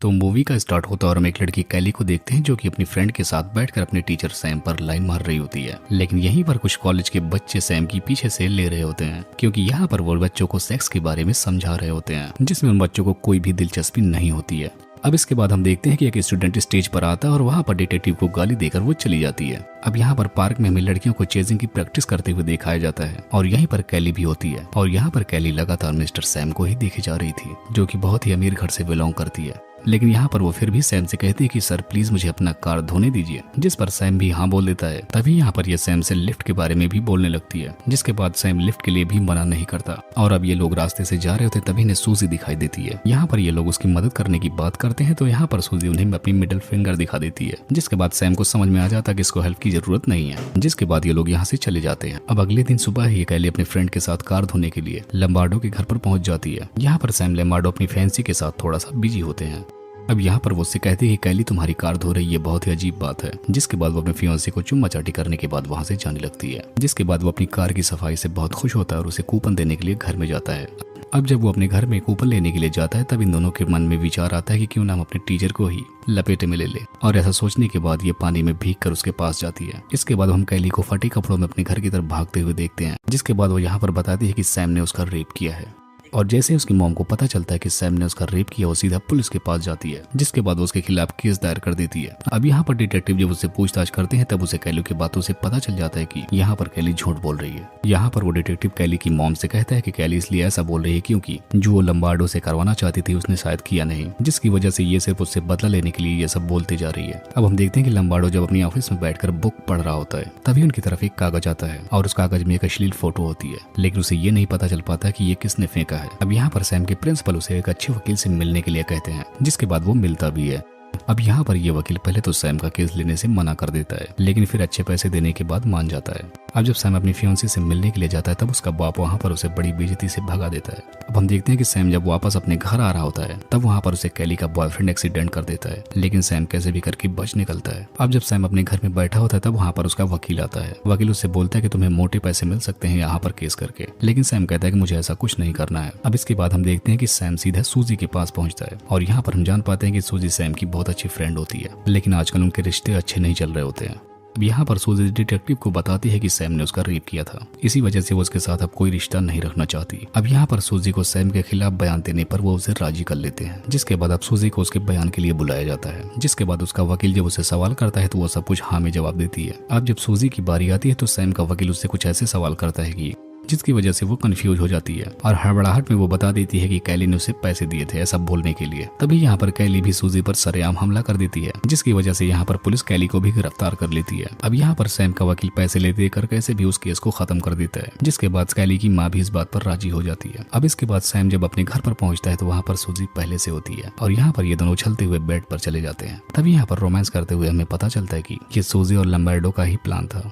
तो मूवी का स्टार्ट होता है और हम एक लड़की कैली को देखते हैं जो कि अपनी फ्रेंड के साथ बैठकर अपने टीचर सैम पर लाइन मार रही होती है। लेकिन यहीं पर कुछ कॉलेज के बच्चे सैम की पीछे से ले रहे होते हैं क्योंकि यहाँ पर वो बच्चों को सेक्स के बारे में समझा रहे होते हैं जिसमें उन बच्चों को कोई भी दिलचस्पी नहीं होती है। अब इसके बाद हम देखते हैं कि एक स्टूडेंट स्टेज पर आता है और वहाँ पर डिटेक्टिव को गाली देकर वो चली जाती है। अब यहाँ पर पार्क में हमें लड़कियों को चेजिंग की प्रैक्टिस करते हुए दिखाया जाता है और यहीं पर कैली भी होती है और यहाँ पर कैली लगातार मिस्टर सैम को ही देखी जा रही थी जो कि बहुत ही अमीर घर से बिलोंग करती है। लेकिन यहाँ पर वो फिर भी सैम से कहती है कि सर प्लीज मुझे अपना कार धोने दीजिए, जिस पर सैम भी हाँ बोल देता है। तभी यहाँ पर ये सैम से लिफ्ट के बारे में भी बोलने लगती है जिसके बाद सैम लिफ्ट के लिए भी मना नहीं करता। और अब ये लोग रास्ते से जा रहे होते तभी इन्हें सूजी दिखाई देती है। यहाँ पर ये लोग उसकी मदद करने की बात करते हैं तो यहाँ पर सूजी उन्हें अपनी मिडिल फिंगर दिखा देती है जिसके बाद सैम को समझ में आ जाता है कि इसको हेल्प की जरूरत नहीं है, जिसके बाद ये लोग यहाँ से चले जाते हैं। अब अगले दिन सुबह ही कैली अपने फ्रेंड के साथ कार धोने के लिए लम्बार्डो के घर पर पहुंच जाती है। यहाँ पर सैम लम्बार्डो अपनी फैंसी के साथ थोड़ा सा बिजी होते हैं। अब यहाँ पर वो उससे कहते हैं कि कैली तुम्हारी कार धो रही है, बहुत ही अजीब बात है। जिसके बाद वो अपने फियांसे को चुम्मा चाटी करने के बाद वहाँ से जाने लगती है। जिसके बाद वो अपनी कार की सफाई से बहुत खुश होता है और उसे कूपन देने के लिए घर में जाता है। अब जब वो अपने घर में कूपन लेने के लिए जाता है तब इन दोनों के मन में विचार आता है कि क्यों ना हम अपने टीचर को ही लपेटे में ले ले। और ऐसा सोचने के बाद ये पानी में भीग कर उसके पास जाती है। इसके बाद हम कैली को फटे कपड़ों में अपने घर की तरफ भागते हुए देखते हैं। जिसके बाद वो यहाँ पर बताती है कि सैम ने उसका रेप किया है और जैसे उसकी मॉम को पता चलता है कि सैम ने उसका रेप किया वो सीधा पुलिस के पास जाती है। जिसके बाद वो उसके खिलाफ केस दायर कर देती है। अब यहाँ पर डिटेक्टिव जब उससे पूछताछ करते हैं तब उसे कैली की बातों से पता चल जाता है कि यहाँ पर कैली झूठ बोल रही है। यहाँ पर वो डिटेक्टिव कैली की मॉम से कहता है कि कैली इसलिए ऐसा बोल रही है क्योंकि जो वो लम्बार्डो से करवाना चाहती थी उसने शायद किया नहीं, जिसकी वजह से ये सिर्फ उससे बदला लेने के लिए ये सब बोलती जा रही है। अब हम देखते हैं कि लम्बार्डो जब अपनी ऑफिस में बैठकर बुक पढ़ रहा होता है तभी उनकी तरफ एक कागज आता है और उस कागज में एक अश्लील फोटो होती है, लेकिन उसे ये नहीं पता चल पाता कि ये किसने फेंका है। अब यहाँ पर सैम के प्रिंसिपल उसे एक अच्छे वकील से मिलने के लिए कहते हैं जिसके बाद वो मिलता भी है। अब यहाँ पर ये वकील पहले तो सैम का केस लेने से मना कर देता है लेकिन फिर अच्छे पैसे देने के बाद मान जाता है। अब जब सैम अपनी फियांसी से मिलने के लिए जाता है तब उसका बाप वहाँ पर उसे बड़ी बेइज्जती से भगा देता है। अब हम देखते हैं कि सैम जब वापस अपने घर आ रहा होता है तब वहाँ पर उसे कैली का बॉयफ्रेंड एक्सीडेंट कर देता है, लेकिन सैम कैसे भी करके बच निकलता है। अब जब सैम अपने घर में बैठा होता है तब वहाँ पर उसका वकील आता है। वकील उससे बोलता है कि तुम्हें मोटे पैसे मिल सकते हैं यहाँ पर केस करके, लेकिन सैम कहता है कि मुझे ऐसा कुछ नहीं करना है। अब इसके बाद हम देखते हैं कि सैम सीधा सूजी के पास पहुंचता है और यहाँ पर हम जान पाते हैं कि सूजी सैम की बहुत अच्छी फ्रेंड होती है, लेकिन आजकल उनके रिश्ते अच्छे नहीं चल रहे होते हैं। अब यहाँ पर सूजी डिटेक्टिव को बताती है कि सैम ने उसका रेप किया था, इसी वजह से वो उसके साथ अब कोई रिश्ता नहीं रखना चाहती। अब यहाँ पर सूजी को सैम के खिलाफ बयान देने पर वो उसे राजी कर लेते हैं। जिसके बाद अब सूजी को उसके बयान के लिए बुलाया जाता है। जिसके बाद उसका वकील जब उसे सवाल करता है तो वो सब कुछ हाँ में जवाब देती है। अब जब सूजी की बारी आती है तो सैम का वकील उससे कुछ ऐसे सवाल करता है कि जिसकी वजह से वो कंफ्यूज हो जाती है और हड़बड़ाहट में वो बता देती है कि कैली ने उसे पैसे दिए थे ऐसा बोलने के लिए। तभी यहाँ पर कैली भी सूजी पर सरेआम हमला कर देती है जिसकी वजह से यहाँ पर पुलिस कैली को भी गिरफ्तार कर लेती है। अब यहाँ पर सैम का वकील पैसे ले देकर कैसे भी उस केस को खत्म कर देता है, जिसके बाद कैली की माँ भी इस बात पर राजी हो जाती है। अब इसके बाद सैम जब अपने घर पर पहुंचता है तो वहाँ पर सूजी पहले से होती है और यहाँ पर ये दोनों उछलते हुए बेड पर चले जाते हैं। तभी यहाँ पर रोमांस करते हुए हमें पता चलता है कि ये सूजी और लम्बार्डो का ही प्लान था,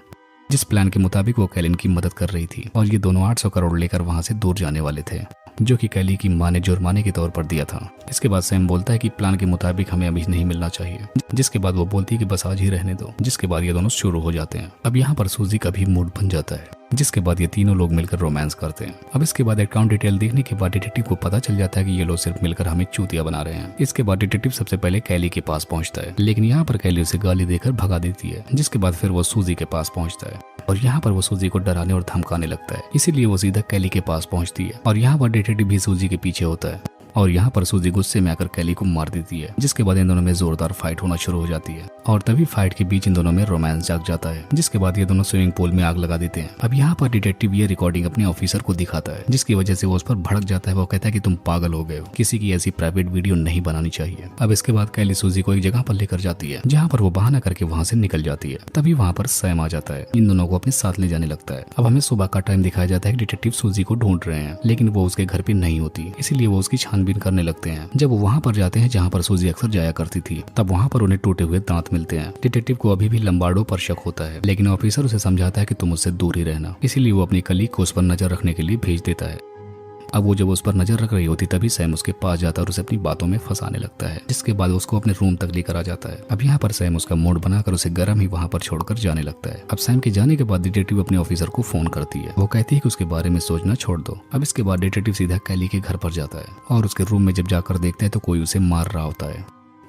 जिस प्लान के मुताबिक वो कैलिन की मदद कर रही थी और ये दोनों 800 करोड़ लेकर वहां से दूर जाने वाले थे जो कि कैली की माँ ने जुर्माने के तौर पर दिया था। इसके बाद सैम बोलता है कि प्लान के मुताबिक हमें अभी नहीं मिलना चाहिए, जिसके बाद वो बोलती है कि बस आज ही रहने दो। जिसके बाद ये दोनों शुरू हो जाते हैं। अब यहाँ पर सूजी का भी मूड बन जाता है, जिसके बाद ये तीनों लोग मिलकर रोमांस करते हैं। अब इसके बाद अकाउंट डिटेल देखने के बाद डिटेक्टिव को पता चल जाता है कि ये लोग सिर्फ मिलकर हमें चूतिया बना रहे हैं। इसके बाद डिटेक्टिव सबसे पहले कैली के पास पहुंचता है, लेकिन यहाँ पर कैली उसे गाली देकर भगा देती है। जिसके बाद फिर वो सूजी के पास पहुंचता है और यहाँ पर वो सूजी को डराने और धमकाने लगता है, इसीलिए वो सीधा कैली के पास पहुंचती है और यहाँ पर डिटेक्टिव भी सूजी के पीछे होता है और यहाँ पर सूजी गुस्से में आकर कैली को मार देती है। जिसके बाद इन दोनों में जोरदार फाइट होना शुरू हो जाती है और तभी फाइट के बीच इन दोनों में रोमांस जाग जाता है। जिसके बाद ये दोनों स्विमिंग पूल में आग लगा देते हैं। अब यहाँ पर डिटेक्टिव ये रिकॉर्डिंग अपने ऑफिसर को दिखाता है, जिसकी वजह से वो उस पर भड़क जाता है। वो कहता है कि तुम पागल हो गए हो, किसी की ऐसी प्राइवेट वीडियो नहीं बनानी चाहिए। अब इसके बाद कैली सूजी को एक जगह पर लेकर जाती है जहाँ पर वो बहाना करके वहाँ से निकल जाती है। तभी वहाँ पर सैम आ जाता है, इन दोनों को अपने साथ ले जाने लगता है। अब हमें सुबह का टाइम दिखाया जाता है कि डिटेक्टिव सूजी को ढूंढ रहे हैं, लेकिन वो उसके घर पे नहीं होती, इसीलिए वो उसकी छानबीन करने लगते हैं। जब वो वहाँ पर जाते हैं जहाँ पर सूजी अक्सर जाया करती थी तब वहाँ पर उन्हें टूटे हुए दांत मिलते हैं। डिटेक्टिव को अभी भी लम्बार्डो पर शक होता है, लेकिन ऑफिसर उसे समझाता है कि तुम उससे दूर ही रहना, इसीलिए वो अपनी कलीग को उस पर नजर रखने के लिए भेज देता है। अब वो जब उस पर नजर रख रही होती तभी सैम उसके पास जाता है और उसे अपनी बातों में फंसाने लगता है, जिसके बाद उसको अपने रूम तक लेकर आ जाता है। अब यहाँ पर सैम उसका मूड बनाकर उसे गर्म ही वहाँ पर छोड़कर जाने लगता है। अब सैम के जाने के बाद डिटेक्टिव अपने ऑफिसर को फोन करती है। वो कहती है कि उसके बारे में सोचना छोड़ दो। अब इसके बाद डिटेक्टिव सीधा कैली के घर पर जाता है और उसके रूम में जब जाकर देखता है तो कोई उसे मार रहा होता है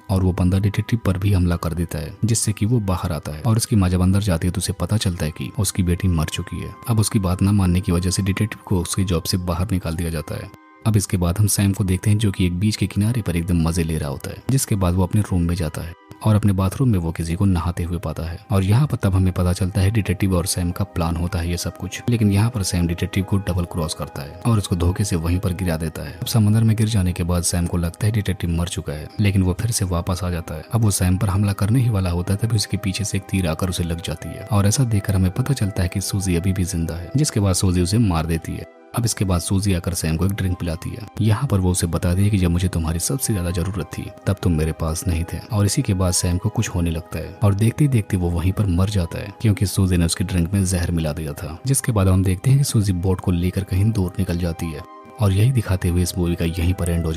और वो बंदा डिटेक्टिव पर भी हमला कर देता है, जिससे कि वो बाहर आता है और उसकी माँ जब अंदर जाती है तो उसे पता चलता है कि उसकी बेटी मर चुकी है। अब उसकी बात न मानने की वजह से डिटेक्टिव को उसकी जॉब से बाहर निकाल दिया जाता है। अब इसके बाद हम सैम को देखते हैं जो कि एक बीच के किनारे पर एकदम मजे ले रहा होता है, जिसके बाद वो अपने रूम में जाता है और अपने बाथरूम में वो किसी को नहाते हुए पाता है। और यहाँ पर तब हमें पता चलता है डिटेक्टिव और सैम का प्लान होता है ये सब कुछ। लेकिन यहाँ पर सैम डिटेक्टिव को डबल क्रॉस करता है और उसको धोखे से वहीं पर गिरा देता है। अब समंदर में गिर जाने के बाद सैम को लगता है डिटेक्टिव मर चुका है, लेकिन वो फिर से वापस आ जाता है। अब वो सैम पर हमला करने ही वाला होता है तभी उसके पीछे से एक तीर आकर उसे लग जाती है और ऐसा देखकर हमें पता चलता है कि सूजी अभी भी जिंदा है, जिसके बाद सूजी उसे मार देती है। अब इसके बाद सूजी आकर सैम को एक ड्रिंक पिलाती है। यहाँ पर वो उसे बताती है कि जब मुझे तुम्हारी सबसे ज्यादा जरूरत थी तब तुम मेरे पास नहीं थे। और इसी के बाद सैम को कुछ होने लगता है और देखते ही देखते वो वहीं पर मर जाता है, क्योंकि सूजी ने उसकी ड्रिंक में जहर मिला दिया था। जिसके बाद हम देखते हैं कि सूजी बोट को लेकर कहीं दूर निकल जाती है और यही दिखाते हुए इस मूवी का यहीं पर एंड हो जाता है।